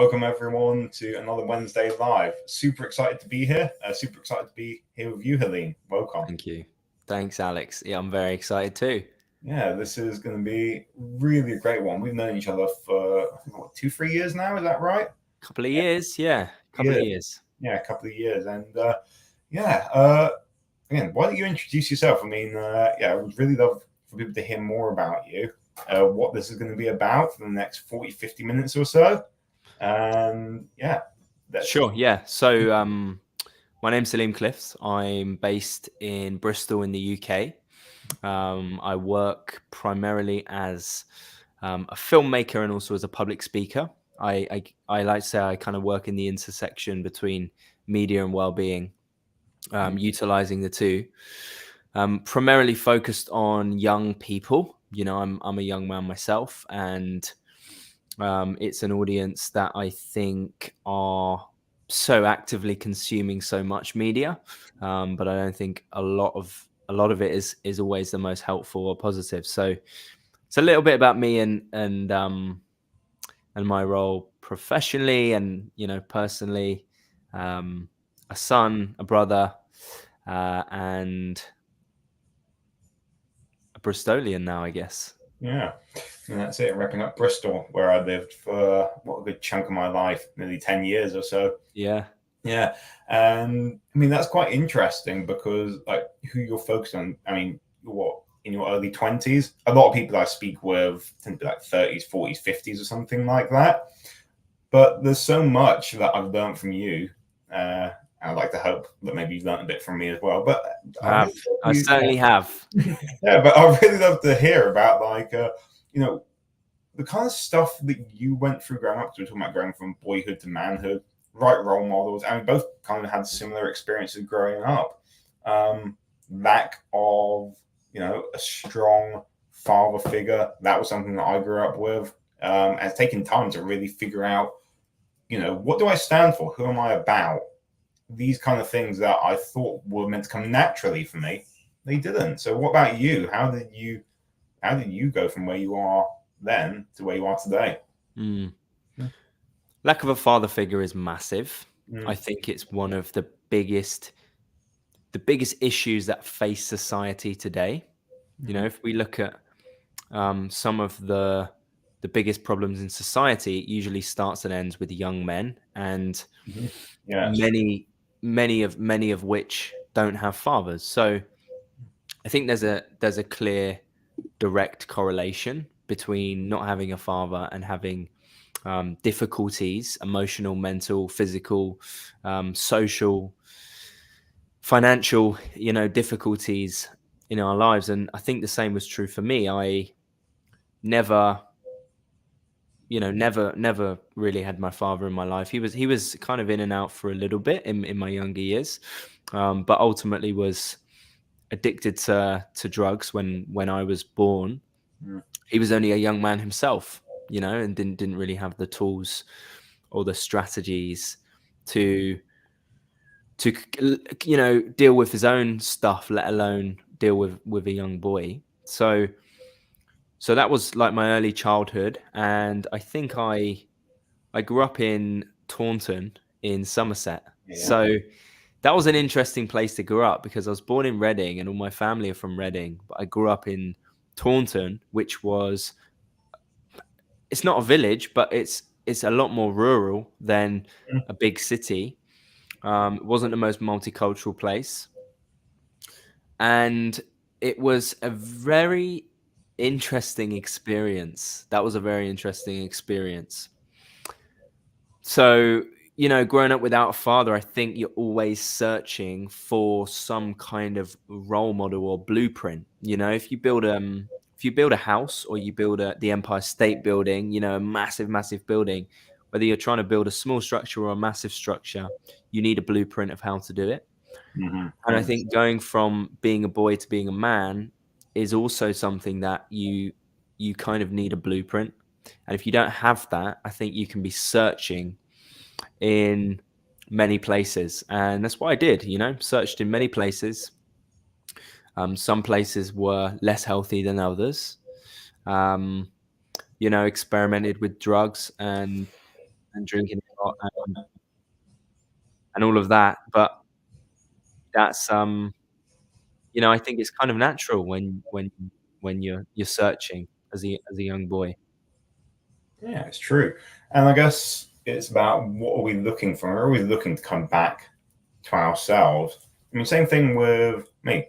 welcome everyone to another Wednesday Live. Super excited to be here. Super excited to be here with you, Haleem. Welcome. Thank you. Thanks, Alex. Yeah, I'm very excited too. Yeah, this is going to be really a great one. We've known each other for, I think, what, 2-3 years now? Is that right? Couple of years, yeah. Couple of years. Yeah, a couple of years. And again, why don't you introduce yourself? I mean, I would really love for people to hear more about you, what this is going to be about for the next 40, 50 minutes or so. Sure, yeah. So my name's Haleem Cliffs. I'm based in Bristol in the UK. I work primarily as a filmmaker and also as a public speaker. I like to say I kind of work in the intersection between media and well-being, utilizing the two. Primarily focused on young people. You know, I'm a young man myself, and it's an audience that I think are so actively consuming so much media, but I don't think a lot of it is always the most helpful or positive. So it's a little bit about me and my role professionally and personally, a son, a brother, and a Bristolian now, I guess. Yeah, and that's it. Wrapping up Bristol, where I lived for what a good chunk of my life, nearly 10 years or so. Yeah. And I mean that's quite interesting because like who you're focused on. I mean, what in your early 20s? A lot of people I speak with tend to be like 30s, 40s, 50s, or something like that. But there's so much that I've learned from you. I'd like to hope that maybe you've learned a bit from me as well. But I certainly have. Yeah, but I'd really love to hear about the kind of stuff that you went through growing up. So we're talking about going from boyhood to manhood, right role models, and we both kind of had similar experiences growing up. Lack of, a strong father figure. That was something that I grew up with. And it's taken time to really figure out, what do I stand for? Who am I about? These kind of things that I thought were meant to come naturally for me, they didn't. So what about you? How did you go from where you are then to where you are today? Lack of a father figure is massive. I think it's one of the biggest issues that face society today. You know, if we look at some of the biggest problems in society, it usually starts and ends with young men, and many of which don't have fathers. So I think there's a clear, direct correlation between not having a father and having difficulties, emotional, mental, physical, social, financial, difficulties in our lives. And I think the same was true for me. I never really had my father in my life. He was kind of in and out for a little bit in my younger years, but ultimately was addicted to drugs when I was born. He was only a young man himself, and didn't really have the tools or the strategies to deal with his own stuff, let alone deal with a young boy. So that was like my early childhood, and I think I grew up in Taunton in Somerset. So that was an interesting place to grow up because I was born in Reading and all my family are from Reading, but I grew up in Taunton, which it's not a village, but it's a lot more rural than a big city. It wasn't the most multicultural place, and it was a very interesting experience. That was a very interesting experience. So, growing up without a father, I think you're always searching for some kind of role model or blueprint. If you build a house or you build the Empire State Building, a massive, massive building, whether you're trying to build a small structure or a massive structure, you need a blueprint of how to do it. And I think going from being a boy to being a man is also something that you kind of need a blueprint. And if you don't have that, I think you can be searching in many places. And that's what I did, searched in many places. Some places were less healthy than others. Experimented with drugs and and drinking a lot and all of that. But that's I think it's kind of natural when you're searching as a young boy. Yeah, it's true. And I guess it's about what are we looking for? We're always looking to come back to ourselves. I mean, same thing with me.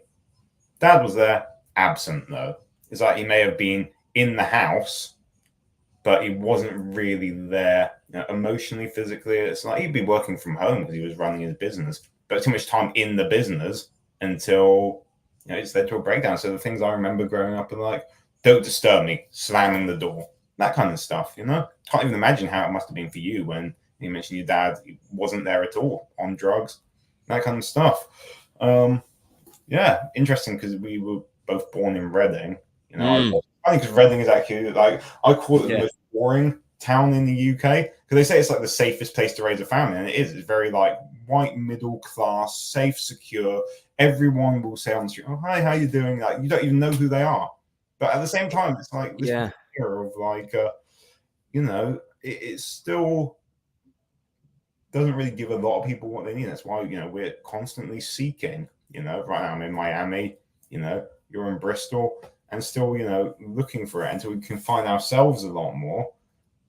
Dad was there, absent though. It's like he may have been in the house, but he wasn't really there, emotionally, physically. It's like he'd be working from home because he was running his business, but too much time in the business until it's led to a breakdown. So the things I remember growing up are like, "Don't disturb me," slamming the door, that kind of stuff. Can't even imagine how it must have been for you when you mentioned your dad wasn't there at all, on drugs, that kind of stuff. Yeah, interesting because we were both born in Reading. Mm, I think because Reading is actually like I call it the yeah, most boring town in the UK because they say it's like the safest place to raise a family, and it is. It's very like white middle class, safe, secure. Everyone will say on the street, "Oh, hi, how you doing?" Like you don't even know who they are, but at the same time, it's like this yeah, fear of like, it still doesn't really give a lot of people what they need. That's why we're constantly seeking. Right now I'm in Miami. You're in Bristol, and still looking for it until we can find ourselves a lot more.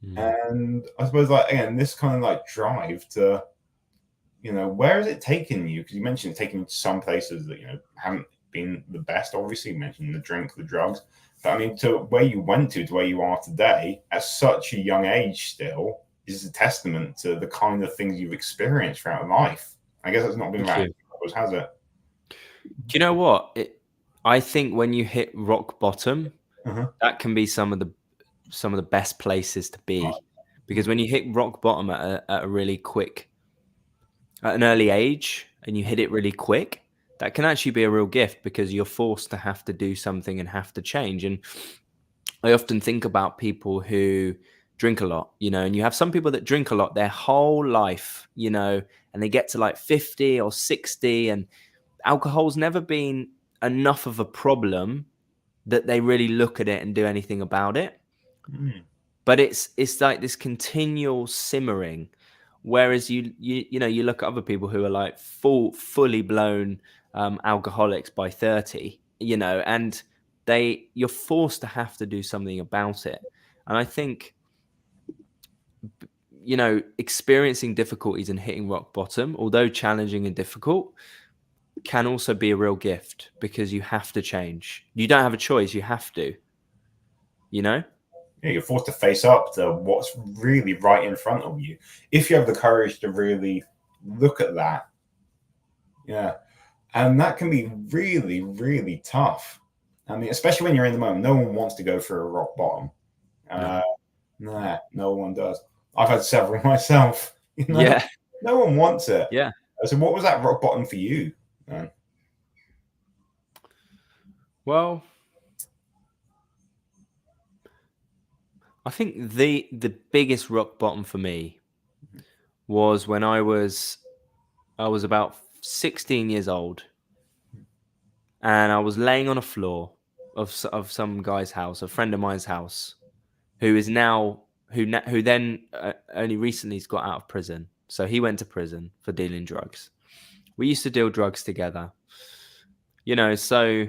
mm, And I suppose like again this kind of like drive to where is it taking you? Because you mentioned it's taking you to some places that haven't been the best. Obviously, you mentioned the drink, the drugs. But I mean, to where you went to where you are today at such a young age still is a testament to the kind of things you've experienced throughout life. I guess it's not been thank about you. has it? Do you know what? I think when you hit rock bottom, Uh-huh. that can be some of the best places to be, because when you hit rock bottom at a really quick, at an early age, and you hit it really quick, that can actually be a real gift because you're forced to have to do something and have to change. And I often think about people who drink a lot, and you have some people that drink a lot their whole life, and they get to like 50 or 60, and alcohol's never been enough of a problem that they really look at it and do anything about it. Mm. But it's like this continual simmering. Whereas you look at other people who are like fully blown alcoholics by 30, and you're forced to have to do something about it. And I think experiencing difficulties and hitting rock bottom, although challenging and difficult, can also be a real gift because you have to change. You don't have a choice. You have to, you know? You're forced to face up to what's really right in front of you. If you have the courage to really look at that, yeah, and that can be really, really tough. I mean, especially when you're in the moment, no one wants to go through a rock bottom. No. Uh, nah, no one does. I've had several myself. Yeah. No one wants it. Yeah. So, what was that rock bottom for you? Man? Well, I think the biggest rock bottom for me was when I was about 16 years old, and I was laying on a floor of some guy's house, a friend of mine's house, who is now who then only recently has got out of prison. So he went to prison for dealing drugs. We used to deal drugs together. So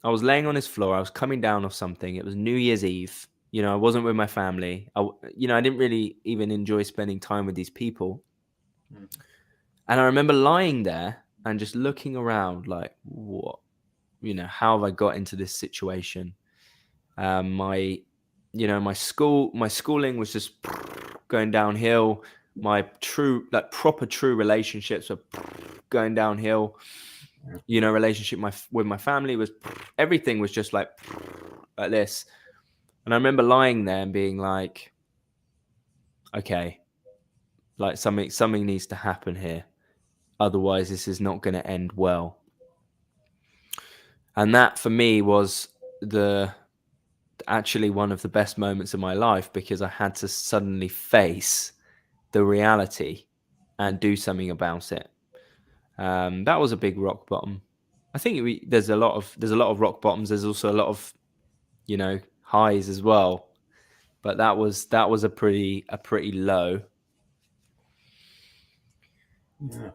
I was laying on his floor. I was coming down off something. It was New Year's Eve. I wasn't with my family. I didn't really even enjoy spending time with these people. Mm. And I remember lying there and just looking around like, what, how have I got into this situation? My schooling was just going downhill. My like proper true relationships were going downhill. Relationship with my family was, everything was just like this. And I remember lying there and being like, okay, like something needs to happen here, otherwise this is not going to end well. And that for me was the actually one of the best moments of my life, because I had to suddenly face the reality and do something about it. That was a big rock bottom. I think there's a lot of rock bottoms. There's also a lot of highs as well, but that was a pretty low. Yeah.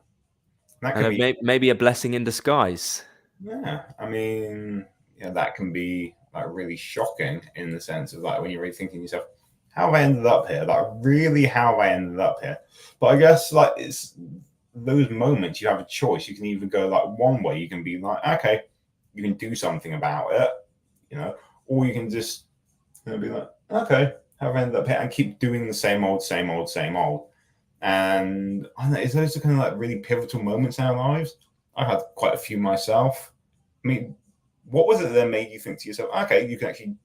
That And can be, maybe a blessing in disguise. yeah. I mean, yeah, that can be like really shocking in the sense of like when you're really thinking to yourself, how have I ended up here? Like, really, how have I ended up here? But I guess like it's those moments you have a choice. You can either go like one way, you can be like, okay, you can do something about it, you know, or you can just be like, okay, how have I ended up here? And keep doing the same old, same old, same old. And I don't know, it's those are kind of like really pivotal moments in our lives. I've had quite a few myself. I mean, what was it that made you think to yourself, okay, you can actually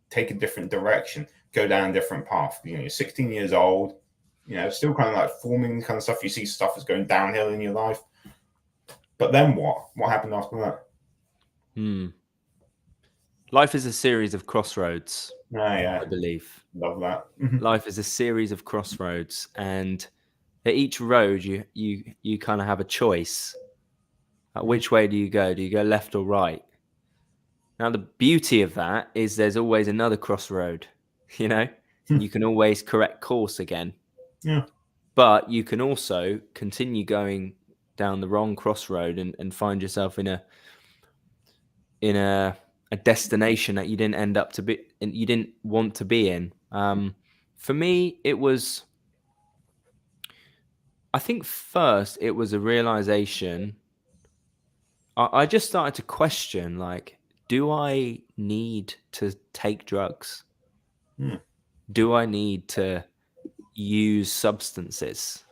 take a different direction, go down a different path? You know, you're 16 years old, you know, still kind of like forming kind of stuff. You see stuff is going downhill in your life. But then what? What happened after that? Hmm. Life is a series of crossroads, Ah, I yeah, believe. love that. Mhm. Life is a series of crossroads, and at each road, you kind of have a choice. Which way do you go? Do you go left or right? Now, the beauty of that is there's always another crossroad, you know, and you can always correct course again. Yeah. But you can also continue going down the wrong crossroad and find yourself in a destination that you didn't end up to be and you didn't want to be in. For me, it was, I think first it was a realization. I just started to question, like, do I need to take drugs? Hmm. Do I need to use substances?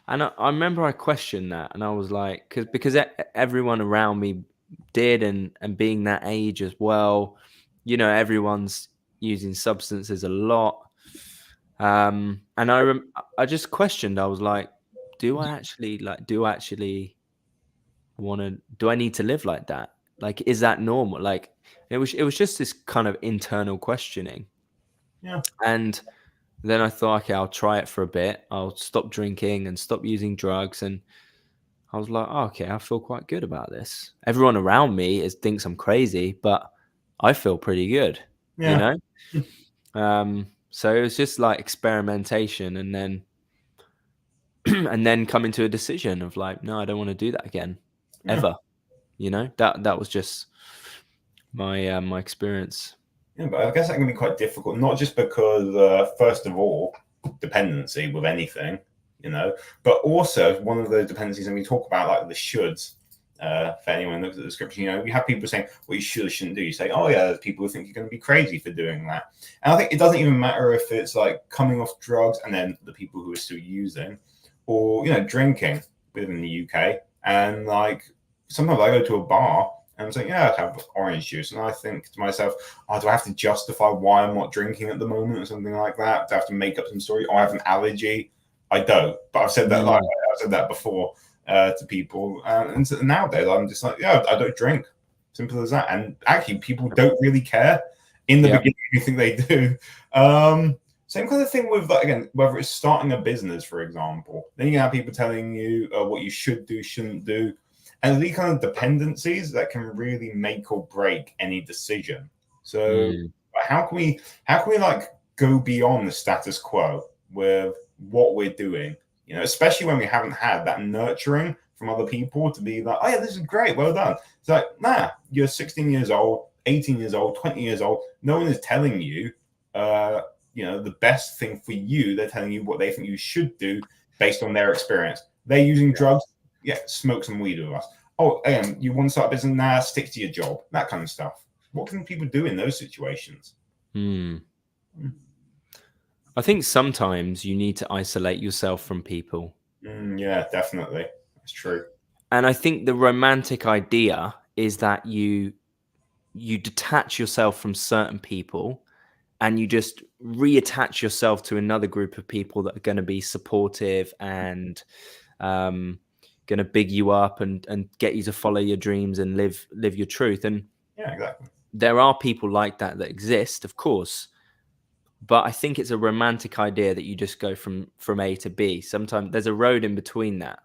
And I remember I questioned that, and I was like, because everyone around me did, and being that age as well, you know, everyone's using substances a lot. And I just questioned. I was like, do I actually want to? Do I need to live like that? Like, is that normal? Like, it was just this kind of internal questioning, Yeah. and then I thought, okay, I'll try it for a bit. I'll stop drinking and stop using drugs. And I was like, oh, okay, I feel quite good about this. Everyone around me thinks I'm crazy, but I feel pretty good, you Yeah. know? So it was just like experimentation, and then and then coming to a decision of like, no, I don't want to do that again, Yeah. ever. You know, that was just my experience. Yeah, but I guess that can be quite difficult, not just because, first of all, dependency with anything, you know, but also one of the dependencies, and we talk about like the shoulds. For anyone who looks at the scripture, you know, we have people saying what you should or shouldn't do. You say, oh yeah, there's people who think you're going to be crazy for doing that. And I think it doesn't even matter if it's like coming off drugs and then the people who are still using, or you know, drinking within the UK. And like sometimes I go to a bar and I'm saying, yeah, I have orange juice, and I think to myself, oh, do I have to justify why I'm not drinking at the moment or something like that? Do I have to make up some story? Oh, I have an allergy. I don't, but I've said that like Mm, I've said that before to people, and so nowadays I'm just like, yeah, I don't drink. Simple as that. And actually, people don't really care. In the yeah. beginning, you think they do. Same kind of thing with like, again, whether it's starting a business, for example. Then you have people telling you what you should do, shouldn't do, and these kind of dependencies that can really make or break any decision. So Mm, how can we like go beyond the status quo with what we're doing? You know, especially when we haven't had that nurturing from other people to be like, oh yeah, this is great, well done. It's like, nah, you're 16 years old, 18 years old, 20 years old. No one is telling you, you know, the best thing for you. They're telling you what they think you should do based on their experience. They're using drugs. Yeah, smoke some weed with us. Oh, you want to start a business? Nah, stick to your job. That kind of stuff. What can people do in those situations? mm. I think sometimes you need to isolate yourself from people. Yeah, definitely. That's true. And I think the romantic idea is that you detach yourself from certain people, and you just reattach yourself to another group of people that are going to be supportive and um, going to big you up and get you to follow your dreams and live your truth. And Yeah, exactly. there are people like that exist, of course, but I think it's a romantic idea that you just go from A to B. Sometimes there's a road in between that,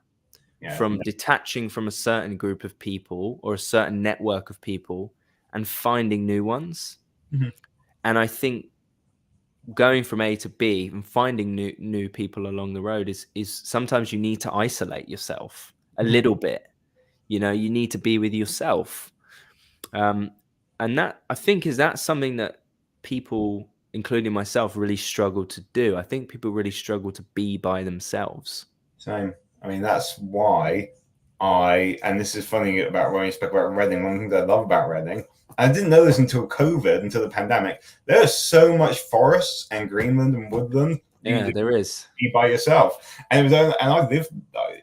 Yeah. from detaching from a certain group of people or a certain network of people and finding new ones. Mhm. And I think going from A to B and finding new people along the road is sometimes you need to isolate yourself a little bit. You know, you need to be with yourself. Um, and that, I think, is that something that people, including myself, really struggle to do. I think people really struggle to be by themselves. Same. I mean, that's why and this is funny about when you spoke about Reading, one thing that I love about Reading, I didn't know this until COVID, until the pandemic. There's so much forests and Greenland and woodland. You can Yeah, just there is. be by yourself. And it was, and I lived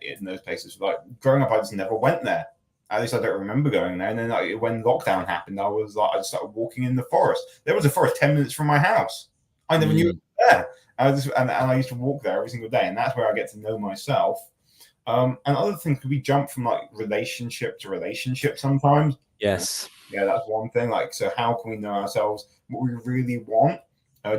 in those places. Like growing up, I just never went there. At least I don't remember going there. And then like, when lockdown happened, I just started walking in the forest. There was a forest 10 minutes from my house. I never knew it was there. And I used to walk there every single day, and that's where I get to know myself. And other things could be jump from like relationship to relationship sometimes. Yes. Yeah, that's one thing. Like, so how can we know ourselves what we really want?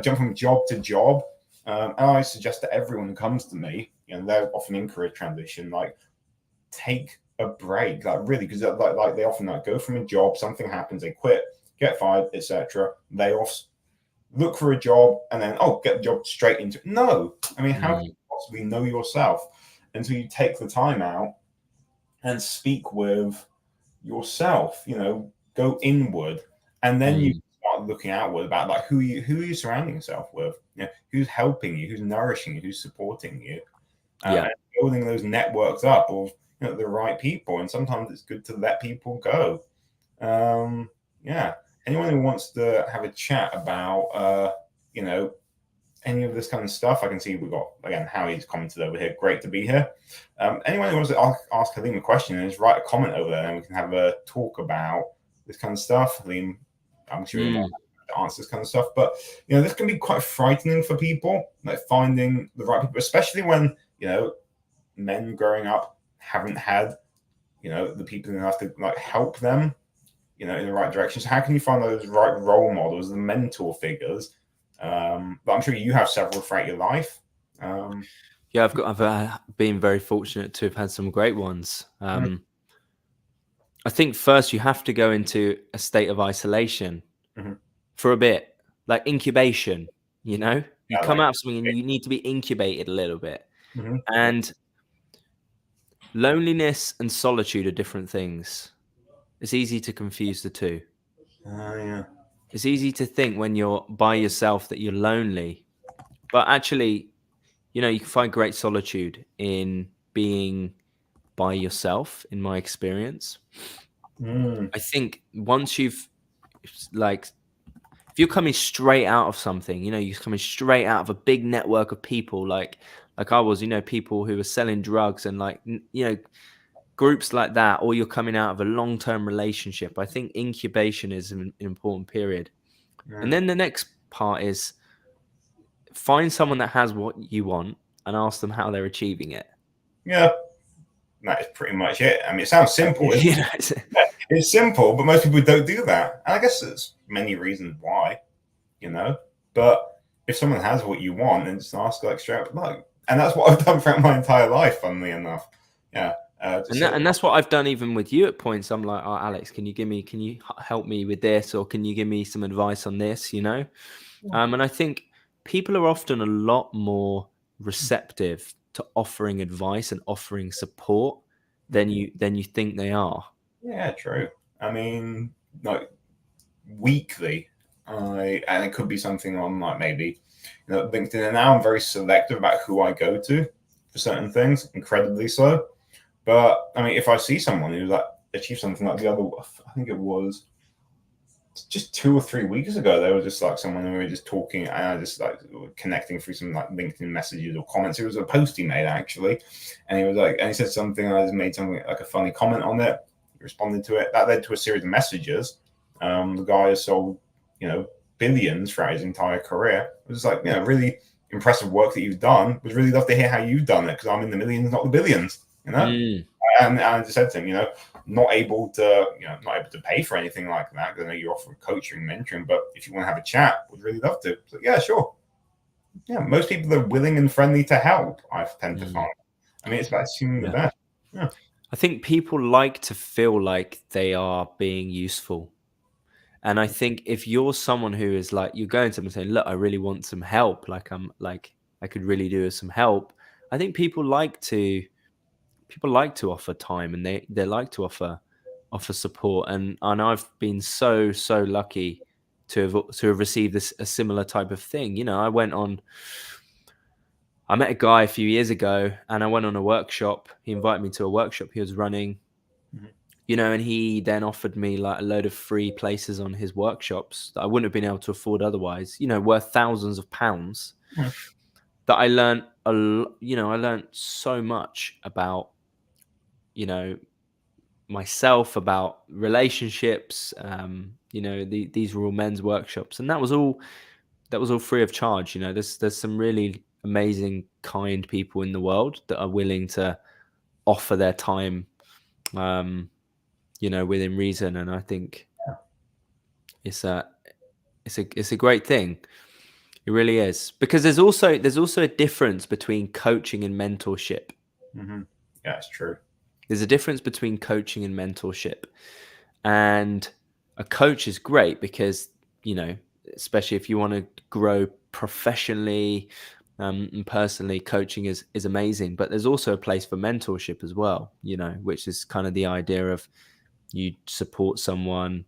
Jump from job to job. And I suggest to everyone who comes to me, they're often in career transition, like take a break, like really, because like they often like go from a job, something happens, they quit, get fired, etc. Layoffs, look for a job, and then get the job straight into it. No, I mean, how can you possibly know yourself until you take the time out and speak with yourself? Go inward, and then you start looking outward about like who are you surrounding yourself with? Who's helping you, who's nourishing you, who's supporting you, and building those networks up of the right people. And sometimes it's good to let people go. Yeah. Anyone who wants to have a chat about any of this kind of stuff, I can see we've got again Howie's commented over here. Great to be here. Anyone who wants to ask Haleem a question, just write a comment over there, and we can have a talk about this kind of stuff. Haleem, I'm sure you want to answer this kind of stuff, but this can be quite frightening for people, like finding the right people, especially when men growing up haven't had the people who have to like help them in the right direction. So how can you find those right role models, the mentor figures? But I'm sure you have several throughout your life. Yeah, I've been very fortunate to have had some great ones. I think first you have to go into a state of isolation for a bit, like incubation. You come out of something and you need to be incubated a little bit. And loneliness and solitude are different things. It's easy to confuse the two. Yeah. It's easy to think when you're by yourself that you're lonely, but actually, you can find great solitude in being by yourself, in my experience. I think once you've if you're coming straight out of something, you're coming straight out of a big network of people like I was, people who were selling drugs and groups like that, or you're coming out of a long-term relationship, I think incubation is an important period. And then the next part is find someone that has what you want and ask them how they're achieving it. Yeah, that is pretty much it. I mean, it sounds simple. It's simple, but most people don't do that. And I guess there's many reasons why, But if someone has what you want, then just ask like straight up, like, and that's what I've done throughout my entire life, funnily enough. Yeah. And that's what I've done even with you at points. I'm like, oh, Alex, can you help me with this? Or can you give me some advice on this, And I think people are often a lot more receptive to offering advice and offering support than you think they are. Yeah, true. I mean, like weekly, and it could be something on like maybe LinkedIn. And now I'm very selective about who I go to for certain things, incredibly so. But I mean, if I see someone who like achieved something like the other, I think it was just 2 or 3 weeks ago, there was just like someone who we were just talking, and I just like connecting through some like LinkedIn messages or comments. It was a post he made actually, and he was like, and he said something, and I just made something like a funny comment on it. He responded to it. That led to a series of messages. The guy has sold, billions throughout his entire career. It was like, really impressive work that you've done. Would really love to hear how you've done it, because I'm in the millions, not the billions. And I just said to him, not able to pay for anything like that, because I know you offer coaching, mentoring, but if you want to have a chat, would really love to. So yeah, sure. Yeah, most people are willing and friendly to help, I tend to find. I mean, it's about assuming the best. Yeah. I think people like to feel like they are being useful. And I think if you're someone who is like, you're going to them and saying, look, I really want some help, like I'm like, I could really do with some help. I think people like to offer time, and they like to offer support. And I've been so lucky to have received this a similar type of thing. You know, I met a guy a few years ago, and I went on a workshop. He invited me to a workshop he was running, Mhm. you know, and he then offered me like a load of free places on his workshops that I wouldn't have been able to afford otherwise, you know, worth thousands of pounds. Mhm. That I learned you know, I learned so much about, you know, myself, about relationships. You know, these were all men's workshops, and that was all free of charge. You know, there's some really amazing, kind people in the world that are willing to offer their time, um, you know, within reason. And I think it's a it's a great thing. It really is, because there's also a difference between coaching and mentorship. Mhm. Yeah, it's true. There's a difference between coaching and mentorship. And a coach is great because, you know, especially if you want to grow professionally, and personally, coaching is amazing. But there's also a place for mentorship as well, you know, which is kind of the idea of you support someone,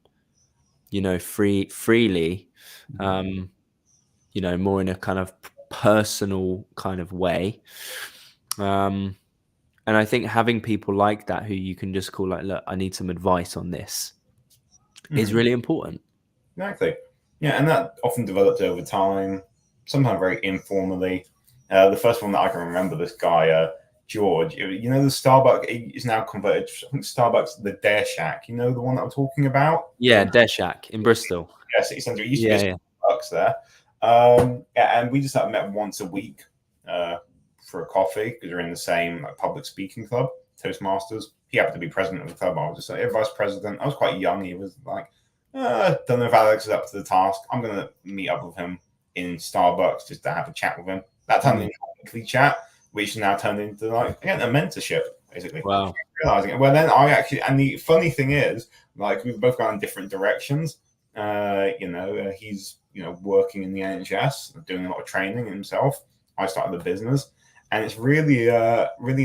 you know, freely, Mhm. um, you know, more in a kind of personal kind of way. Um, and I think having people like that who you can just call, like, look, I need some advice on this, is Mhm. really important. Exactly. Yeah, and that often developed over time, sometimes very informally. The first one that I can remember, this guy, George, you know, the Starbucks is now converted, I think Starbucks, the Dare Shack, you know, the one that I'm talking about? Yeah, Deshak in Bristol. Yeah, city centre. It used to be Yeah, a yeah. Starbucks there. Yeah, and we just like met once a week uh, for a coffee because we're in the same like, public speaking club, Toastmasters. He happened to be president of the club. I was just like vice president. I was quite young. He was like, don't know if Alex is up to the task. I'm going to meet up with him in Starbucks just to have a chat with him. That turned Mm, into a weekly chat, which now turned into like again a mentorship, basically. wow. Realizing it. Well, then I actually, and the funny thing is, like we've both gone in different directions. He's working in the NHS, doing a lot of training himself. I started the business, and it's really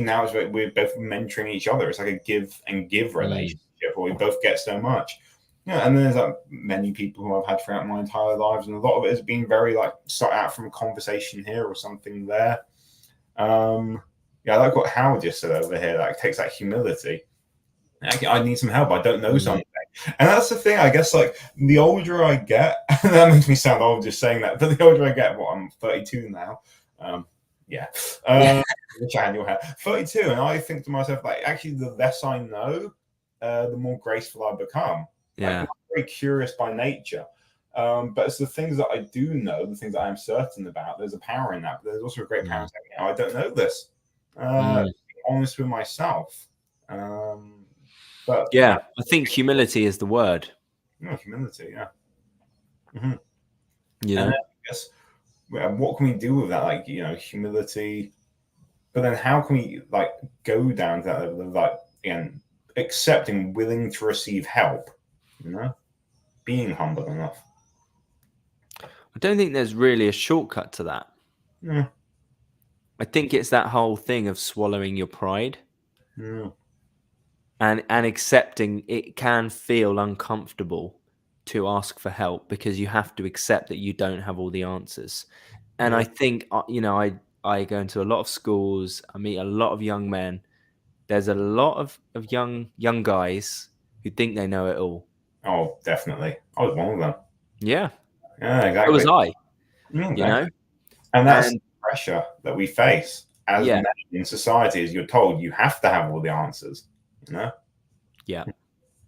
now it's like we're both mentoring each other. It's like a give and give Mm, relationship where we both get so much. Yeah, and then there's like many people who I've had throughout my entire lives, and a lot of it has been very like sought out from a conversation here or something there. Um, yeah, I like what Howard just said over here. Like, takes that humility. I need some help. I don't know mm. something. And that's the thing, I guess, like, the older I get, that makes me sound old just saying that, but the older I get, I'm 32 now. Yeah. Yeah, Which I your hair. 32, and I think to myself, like, actually, the less I know, the more graceful I become. Like, I'm yeah. very curious by nature. But it's the things that I do know, the things that I'm certain about, there's a power in that, but there's also a great power in Mm, saying, I don't know this. mm. Being honest with myself. But yeah, Yeah, I think humility is the word, humility, yeah. Hmm. you And then know? I guess what can we do with that? Like, humility. But then how can we like go down to that level of like again accepting, willing to receive help? You know, being humble enough. I don't think there's really a shortcut to that. Yeah, I think it's that whole thing of swallowing your pride yeah, and accepting it can feel uncomfortable to ask for help because you have to accept that you don't have all the answers. And yeah. I think, you know, I go into a lot of schools, I meet a lot of young men. There's a lot of young guys who think they know it all. Oh, definitely. I was one of them. Yeah, Yeah, so was exactly. I, you Exactly. know? And that's the And pressure that we face as yeah, men in society. Is you're told you have to have all the answers. You know. yeah.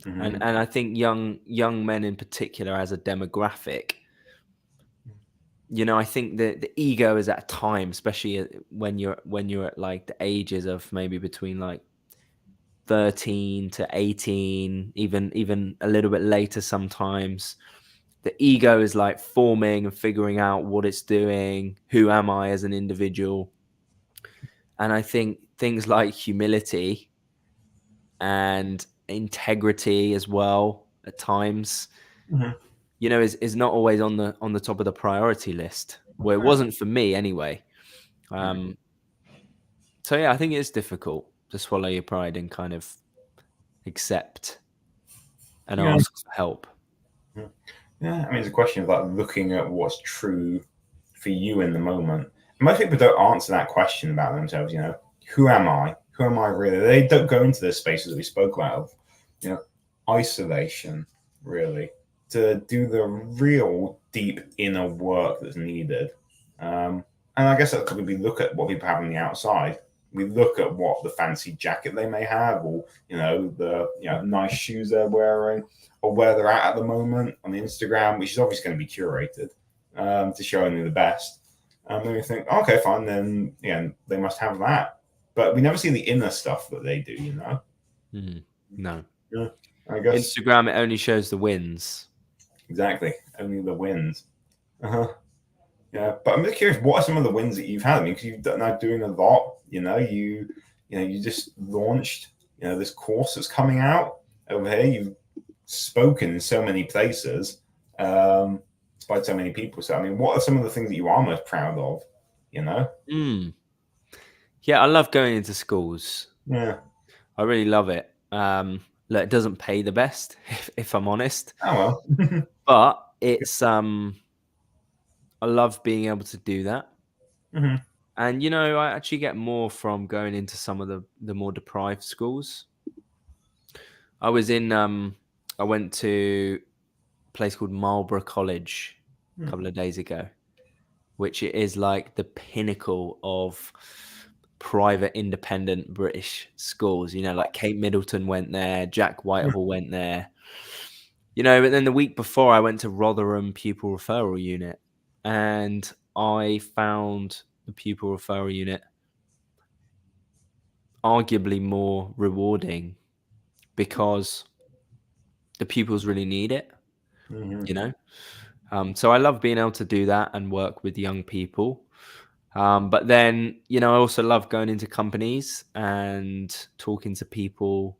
Hmm. And I think young men in particular as a demographic, you know, I think the ego is at a time, especially when you're at like the ages of maybe between like 13 to 18, even a little bit later sometimes. The ego is like forming and figuring out what it's doing. Who am I as an individual? And I think things like humility and integrity as well at times, Hmm. is not always on the top of the priority list. Well, it wasn't for me anyway. Um, so yeah, I think it's difficult to swallow your pride and kind of accept and Yeah. ask for help. Yeah, I mean, it's a question of like looking at what's true for you in the moment. Most people don't answer that question about themselves. Who am I? Who am I really? They don't go into the spaces that we spoke about of, you know, isolation, really, to do the real deep inner work that's needed. And I guess that's because we look at what people have on the outside. We look at what the fancy jacket they may have, or the nice shoes they're wearing, or where they're at the moment on the Instagram, which is obviously going to be curated to show only the best. And then we think, okay, fine, then they must have that. But we never see the inner stuff that they do. No. Yeah, I guess Instagram, it only shows the wins. exactly only the wins. Yeah, but I'm just curious, what are some of the wins that you've had? I mean, because you've done now doing a lot. You just launched this course that's coming out over here. You've spoken in so many places, by so many people. So, I mean, what are some of the things that you are most proud of? Yeah, I love going into schools. Yeah. I really love it. Look, it doesn't pay the best, if I'm honest, Oh well. but it's I love being able to do that. Hmm. And I actually get more from going into some of the more deprived schools. I was in I went to a place called Marlborough College a couple of days ago, which it is like the pinnacle of private independent British schools. Like Kate Middleton went there, Jack Whitehall went there. But then the week before I went to Rotherham Pupil Referral Unit, and I found the pupil referral unit arguably more rewarding because the pupils really need it, so I love being able to do that and work with young people. But then, I also love going into companies and talking to people,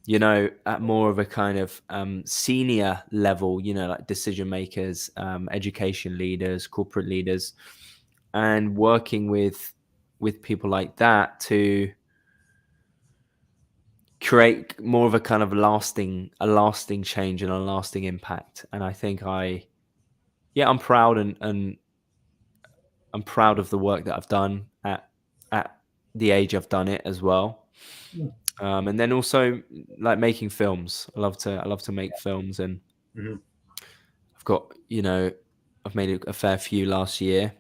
at more of a kind of senior level, like decision makers, education leaders, corporate leaders, and working with people like that to create more of a kind of lasting change and a lasting impact. And I think I'm proud and I'm proud of the work that I've done at the age I've done it as well. And then also like making films. I love to make films, and Hmm. I've got I've made a fair few last year.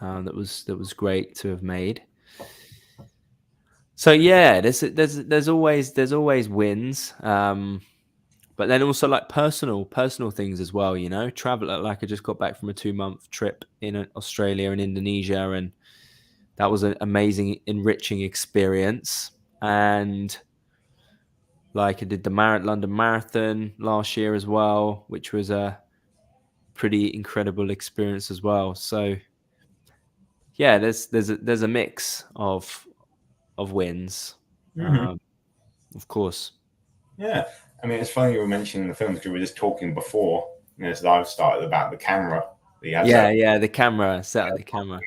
That was great to have made. So yeah, there's always wins. But then also like personal things as well. Travel. Like I just got back from a 2-month trip in Australia and Indonesia, and that was an amazing, enriching experience. And like I did the London Marathon last year as well, which was a pretty incredible experience as well. So yeah, there's a mix of wins, Hmm. um, of course. Yeah. I mean, it's funny you were mentioning the films because we were just talking before, as I've started about the camera that you had. So Yeah, the camera, set up the camera.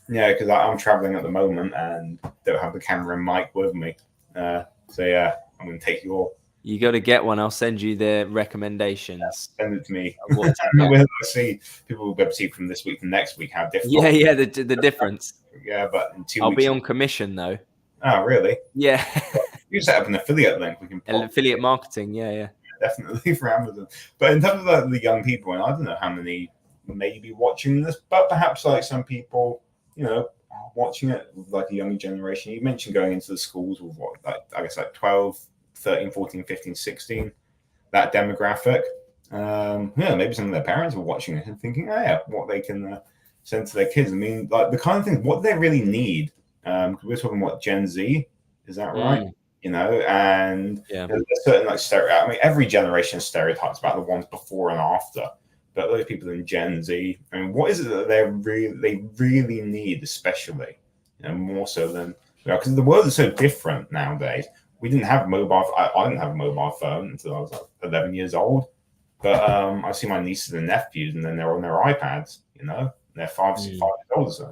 yeah, because I'm traveling at the moment and don't have the camera and mic with me. So yeah, I'm going to take your You got to get one. I'll send you the recommendations send it to me. of what to And get. we'll see. People will be able to see from this week to next week how difficult. Yeah, the difference. Yeah, but in 2 I'll weeks. be on commission though. Oh, really? Yeah, You set up an affiliate link. We can pop affiliate marketing. Yeah. definitely for Amazon. But in terms of like, the young people, and I don't know how many may be watching this, but perhaps like some people, are watching it like a younger generation. You mentioned going into the schools with what, like, I guess like 12, 13, 14, 15, 16, that demographic. Maybe some of their parents are watching it and thinking, oh yeah, what they can send to their kids. I mean, like the kind of things, what they really need. Because we're talking about Gen Z, is that right? Mm, And yeah. there's certain like stereotypes. I mean, every generation has stereotypes about the ones before and after. But those people in Gen Z, I mean, what is it that they really need, especially, more so than because the world is so different nowadays. We didn't have mobile. I didn't have a mobile phone until I was like 11 years old. But I see my nieces and nephews, and then they're on their iPads. They're 5, 6, 5 Mm. years old. So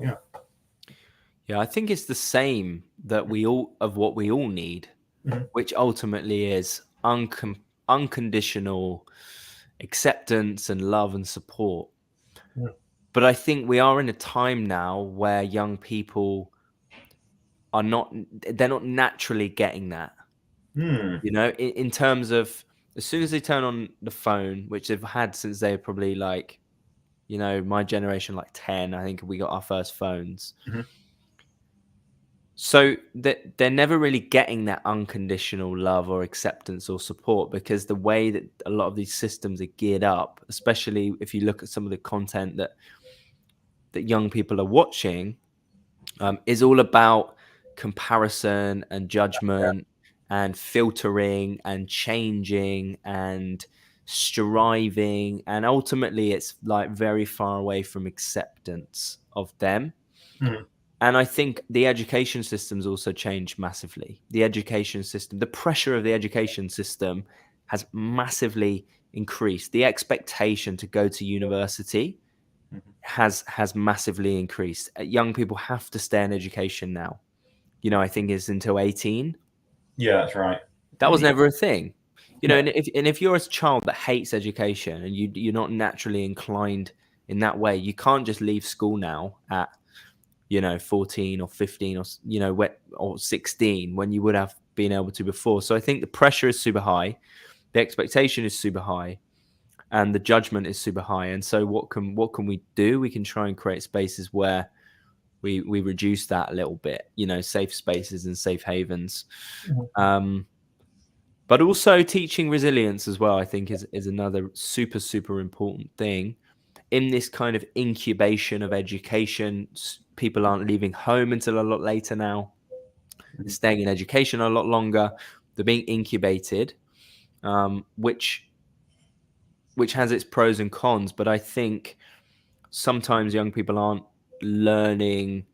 Yeah, I think it's the same that we all of what we all need, Mhm. which ultimately is unconditional acceptance and love and support. Mhm. But I think we are in a time now where young people are not they're not naturally getting that. Hmm. In terms of as soon as they turn on the phone, which they've had since they're probably like, my generation, like 10, I think we got our first phones. Mhm. So that they're never really getting that unconditional love or acceptance or support because the way that a lot of these systems are geared up, especially if you look at some of the content that young people are watching, is all about comparison and Yeah. judgment and filtering and changing and striving, and ultimately it's like very far away from acceptance of them. Mhm. And I think the education system's also changed massively. The education system, the pressure of the education system has massively increased. The expectation to go to university Mhm. has massively increased. Young people have to stay in education now. I think it's until 18. Yeah, that's right. That was Indeed. never a thing. No. And if you're a child that hates education and you're not naturally inclined in that way, you can't just leave school now at 14 or 15 or or 16 when you would have been able to before. So I think the pressure is super high, the expectation is super high, and the judgment is super high. And so what can we do? We can try and create spaces where we reduce that a little bit, safe spaces and safe havens. Mhm. Um, but also teaching resilience as well, I think is another super, super important thing in this kind of incubation of education. People aren't leaving home until a lot later now. They're Mhm. staying in education a lot longer. They're being incubated, which has its pros and cons. But I think sometimes young people aren't learning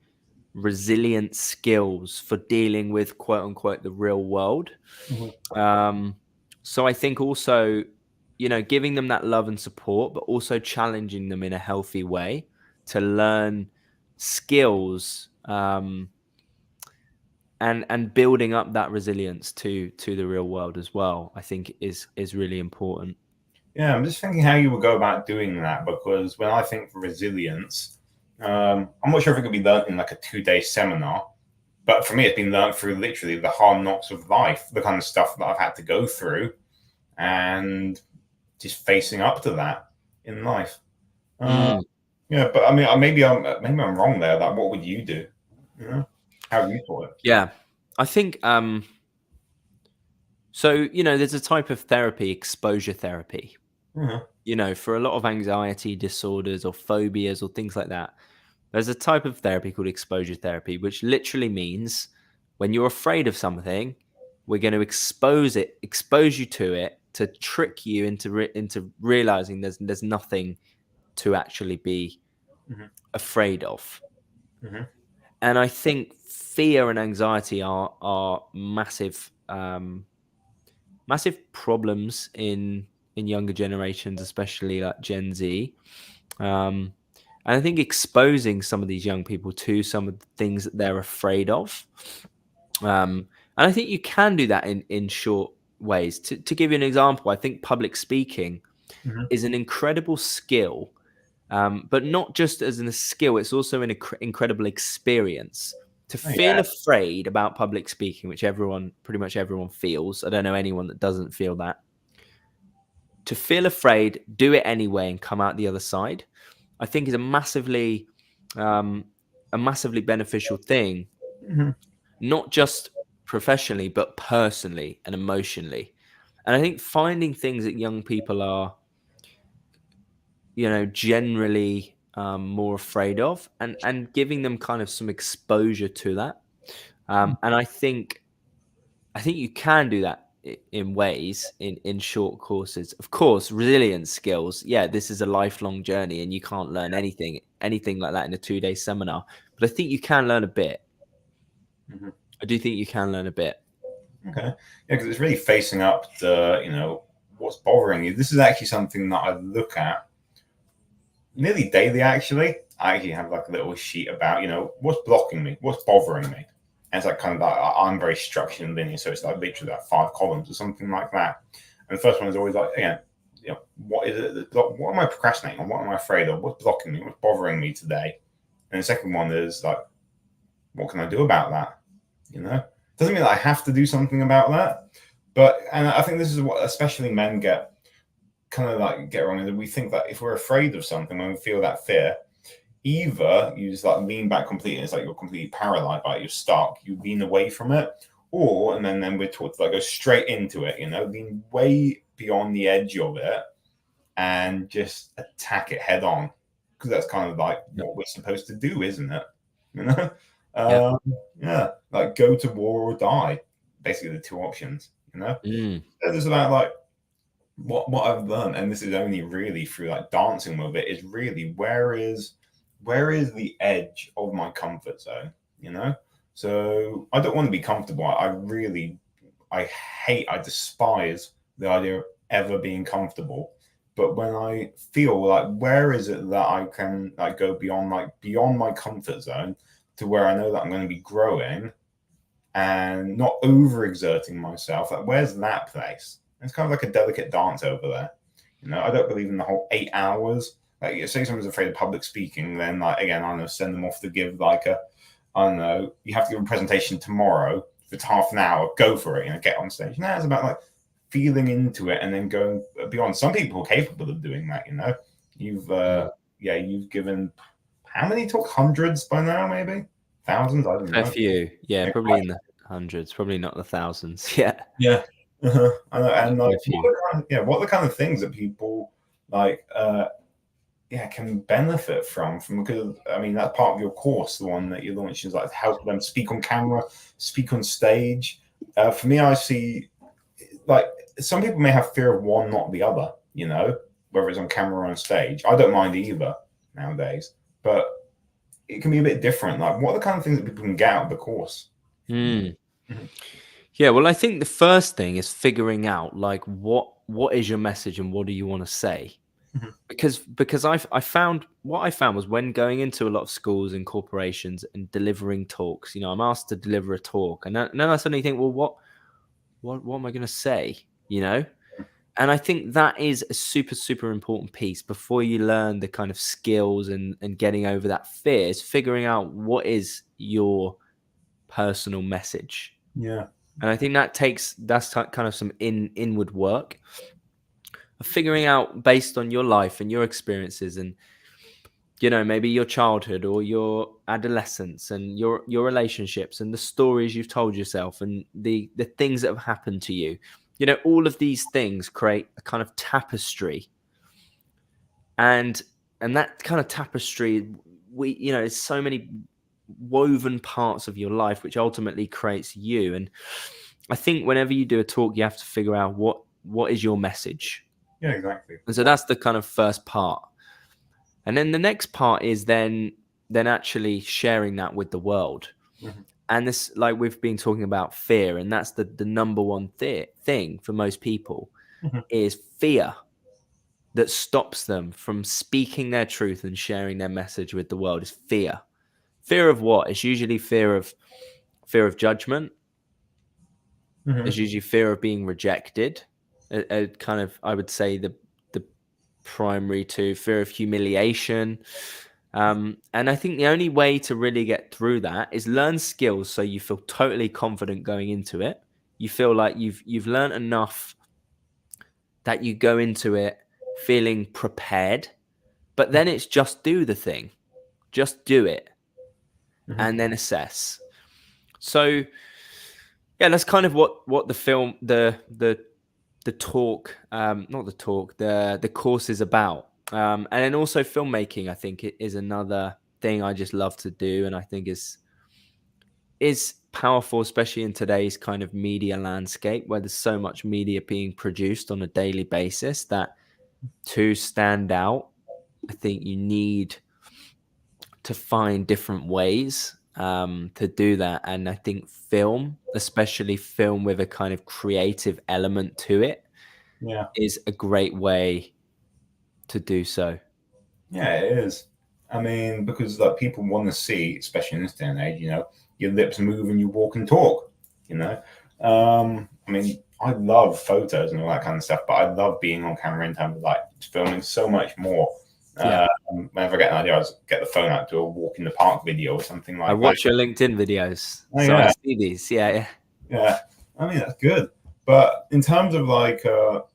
resilient skills for dealing with quote unquote the real world. Mhm. Um, so I think also, giving them that love and support, but also challenging them in a healthy way to learn skills, and building up that resilience to the real world as well, I think is really important. Yeah, I'm just thinking how you would go about doing that because when I think resilience, I'm not sure if it could be learned in like a 2-day seminar, but for me, it's been learned through literally the hard knocks of life, the kind of stuff that I've had to go through, and just facing up to that in life. Uh, Mm, yeah, but I mean, maybe I'm wrong there. Like, what would you do? How have you taught it? yeah, I think so. There's a type of therapy, exposure therapy. Mhm. For a lot of anxiety disorders or phobias or things like that, there's a type of therapy called exposure therapy, which literally means when you're afraid of something, we're going to expose you to it to trick you into realizing there's nothing to actually be Mhm. afraid of. Mhm. And I think fear and anxiety are massive problems in younger generations, especially like Gen Z. Um, and I think exposing some of these young people to some of the things that they're afraid of. And I think you can do that in short ways. To give you an example, I think public speaking Mhm. is an incredible skill, but not just as a skill, it's also an incredible experience. To Oh, feel yeah. afraid about public speaking, which pretty much everyone feels. I don't know anyone that doesn't feel that. To feel afraid, do it anyway, and come out the other side, I think is um, a massively beneficial thing, Mhm. not just professionally, but personally and emotionally. And I think finding things that young people are, generally more afraid of, and giving them kind of some exposure to that. And I think you can do that in ways in short courses. Of course, resilience skills. Yeah, this is a lifelong journey, and you can't learn anything like that in a 2-day seminar. But I think you can learn a bit. Mhm. I do think you can learn a bit. Okay. Yeah, because it's really facing up to, what's bothering you. This is actually something that I look at nearly daily. Actually, I actually have like a little sheet about, what's blocking me, what's bothering me. And it's like kind of like, I'm very structured and linear, so it's like literally like 5 columns or something like that. And the first one is always like, again, what is it? What am I procrastinating on? What am I afraid of? What's blocking me? What's bothering me today? And the second one is like, what can I do about that? Doesn't mean that I have to do something about that, and I think this is what especially men get wrong, is that we think that if we're afraid of something, when we feel that fear, either you just like lean back completely, it's like you're completely paralyzed by it, you're stuck, you lean away from it, or and then we're taught to like go straight into it, lean way beyond the edge of it and just attack it head on, because that's kind of like what we're supposed to do, isn't it? Yeah, like go to war or die, basically the two options. It's about like what I've learned, and this is only really through like dancing with it, is really where is the edge of my comfort zone. So I don't want to be comfortable. I despise the idea of ever being comfortable. But when I feel like, where is it that I can like go beyond my comfort zone to where I know that I'm going to be growing and not overexerting myself, like where's that place? It's kind of like a delicate dance over there. I don't believe in the whole 8 hours. Like, say someone's afraid of public speaking, then like again, I don't know, send them off to give like I don't know, you have to give a presentation tomorrow. If it's half an hour, go for it. Get on stage. Now it's about like feeling into it and then going beyond. Some people are capable of doing that. You've given how many talk? Hundreds by now, maybe thousands. I don't know. A few, yeah, probably in the hundreds, probably not the thousands. Yeah. I know. And like, what are the kind of things that people like can benefit from, because I mean that's part of your course, the one that you launched, is like help them speak on camera, speak on stage. For me, I see like some people may have fear of one, not the other, whether it's on camera or on stage. I don't mind either nowadays, but it can be a bit different. Like, what are the kind of things that people can get out of the course? Yeah, well, I think the first thing is figuring out like what is your message and what do you want to say? Because I found was, when going into a lot of schools and corporations and delivering talks, I'm asked to deliver a talk, and then I suddenly think, well, what am I going to say? And I think that is a super, super important piece before you learn the kind of skills and getting over that fear, is figuring out what is your personal message. Yeah. And I think that's kind of some inward work of figuring out, based on your life and your experiences and, maybe your childhood or your adolescence and your relationships and the stories you've told yourself and the things that have happened to you. All of these things create a kind of tapestry. And that kind of tapestry, it's so many woven parts of your life which ultimately creates you. And I think whenever you do a talk, you have to figure out what is your message. Yeah, exactly. And so that's the kind of first part. And then the next part is then actually sharing that with the world. And this, like we've been talking about fear, and that's the number one thing for most people, is fear that stops them from speaking their truth and sharing their message with the world. Is fear. Fear of what? It's usually fear of judgment. It's usually fear of being rejected. Kind of, I would say, the primary two, fear of humiliation. And I think the only way to really get through that is learn skills so you feel totally confident going into it. You feel like you've learned enough that you go into it feeling prepared, but then it's just do the thing. Just do it. And then assess. So yeah, that's kind of what the film, the talk, not the talk, the course is about. And then also filmmaking, I think, it is another thing I just love to do, and I think is powerful, especially in today's kind of media landscape where there's so much media being produced on a daily basis, that to stand out, I think you need to find different ways to do that. And I think film, especially film with a kind of creative element to it, Yeah. is a great way to do so. Yeah, it is. I mean, because like people want to see, especially in this day and age, your lips move and you walk and talk. I mean, I love photos and all that kind of stuff, but I love being on camera in terms of like filming so much more. Yeah. Whenever I get an idea, I just get the phone out, do a walk in the park video or something I like that. watch your LinkedIn videos, Oh so I yeah, see these. Yeah. yeah. I mean, that's good. But in terms of like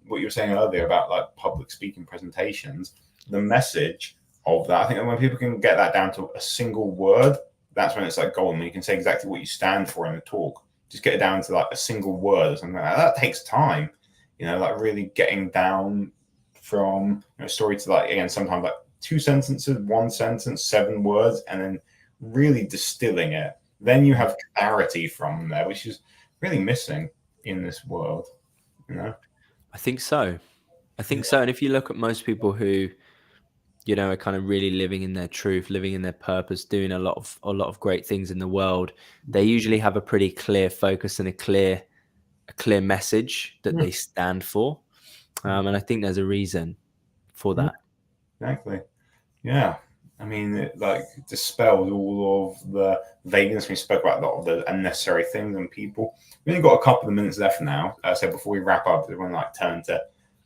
what you were saying earlier about like public speaking presentations, the message of that, I think that when people can get that down to a single word, that's when it's like golden. You can say exactly what you stand for in the talk. Just get it down to like a single word or something like that. That takes time, like really getting down from story to like, again, sometimes like 2 sentences, 1 sentence, 7 words, and then really distilling it. Then you have clarity from there, which is really missing in this world. I think so. And if you look at most people who, are kind of really living in their truth, living in their purpose, doing a lot of great things in the world, they usually have a pretty clear focus and a clear message that they stand for. And I think there's a reason for that. Exactly. Yeah. I mean, it like dispels all of the vagueness. We spoke about a lot of the unnecessary things and people. We only got a couple of minutes left now. So before we wrap up, we want to like turn to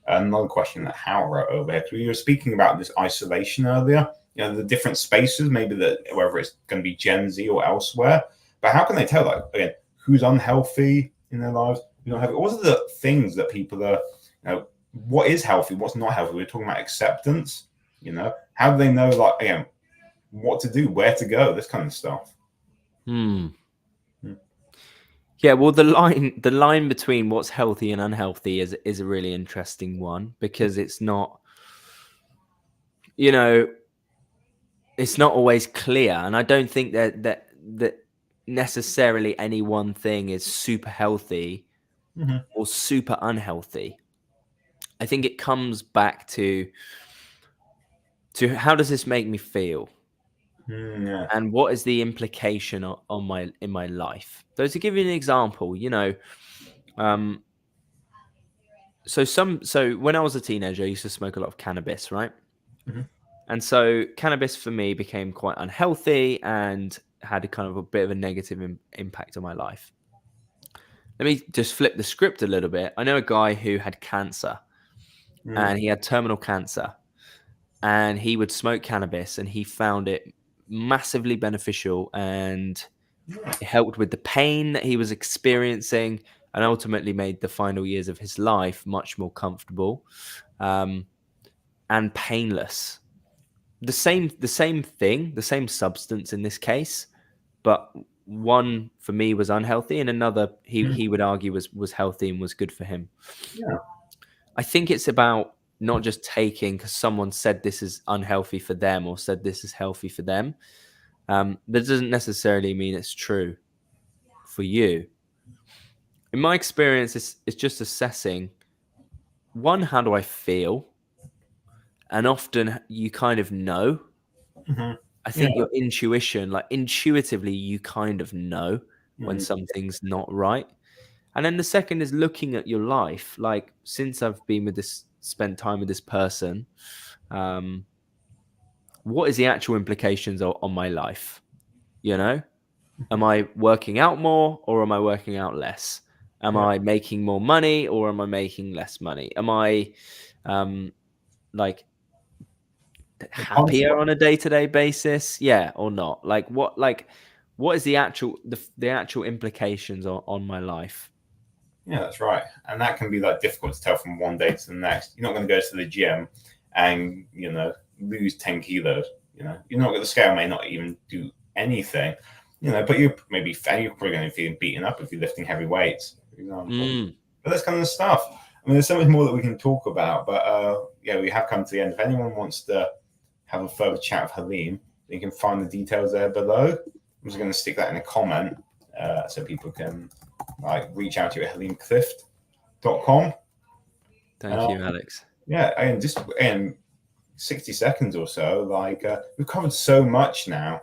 another question that Hal wrote over here. We were speaking about this isolation earlier. The different spaces, maybe that whether it's going to be Gen Z or elsewhere. But how can they tell, like, again, who's unhealthy in their lives? What are the things that people are, what is healthy, what's not healthy? We're talking about acceptance. How do they know, like, again, what to do, where to go, this kind of stuff? Yeah, well, the line between what's healthy and unhealthy is a really interesting one, because it's not, it's not always clear, and I don't think that necessarily any one thing is super healthy or super unhealthy. I think it comes back to how does this make me feel, Yeah. and what is the implication in my life. So to give you an example, so when I was a teenager, I used to smoke a lot of cannabis, right? And so cannabis for me became quite unhealthy and had a kind of a bit of a negative impact on my life. Let me just flip the script a little bit. I know a guy who had cancer, and he had terminal cancer, and he would smoke cannabis, and he found it massively beneficial, and it helped with the pain that he was experiencing, and ultimately made the final years of his life much more comfortable and painless. The same thing, the same substance in this case, but one for me was unhealthy, and another he would argue was healthy and was good for him. Yeah. I think it's about not just taking because someone said this is unhealthy for them or said this is healthy for them. That doesn't necessarily mean it's true for you. In my experience, it's just assessing, one, how do I feel? And often you kind of know. I think your intuition, like intuitively, you kind of know when something's not right. And then the second is looking at your life. Like, since I've been spent time with this person, what is the actual implications on my life? Am I working out more or am I working out less? Am I making more money or am I making less money? Am I like happier on a day-to-day basis? Yeah, or not? What is the actual implications on my life? Yeah, that's right. And that can be like difficult to tell from one day to the next. You're not going to go to the gym and, lose 10 kilos. You're not, the scale may not even do anything, but you're probably going to feel beaten up if you're lifting heavy weights, for example. But that's kind of stuff. I mean, there's so much more that we can talk about, but we have come to the end. If anyone wants to have a further chat with Haleem, you can find the details there below. I'm just going to stick that in a comment so people can reach out to you at haleemclift.com. Thank you, Alex. Yeah, and just in 60 seconds or so, we've covered so much now.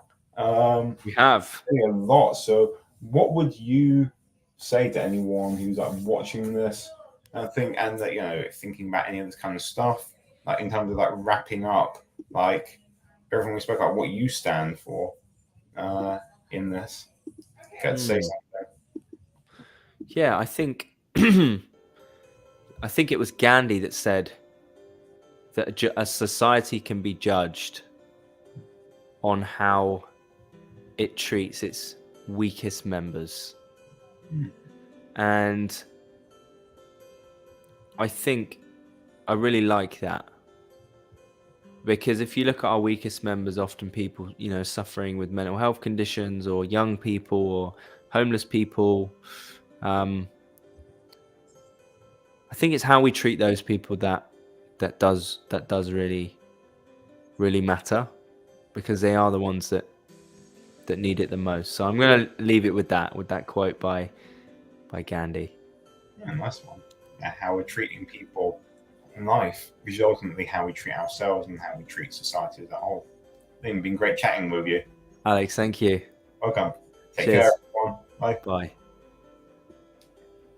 We have a lot. So what would you say to anyone who's watching this I think, and that, thinking about any of this kind of stuff, like in terms of like wrapping up, like everything we spoke about, what you stand for in this. Get to say something. Yeah, I think I think it was Gandhi that said that a society can be judged on how it treats its weakest members. And I think I really like that, because if you look at our weakest members, often people, suffering with mental health conditions, or young people, or homeless people, I think it's how we treat those people that does really matter, because they are the ones that need it the most. So I'm going to leave it with that quote by Gandhi. Yeah, nice one. How we're treating people in life is ultimately how we treat ourselves and how we treat society as a whole. It's been great chatting with you. Alex, thank you. Welcome. Take Cheers. care, everyone. Bye. Bye.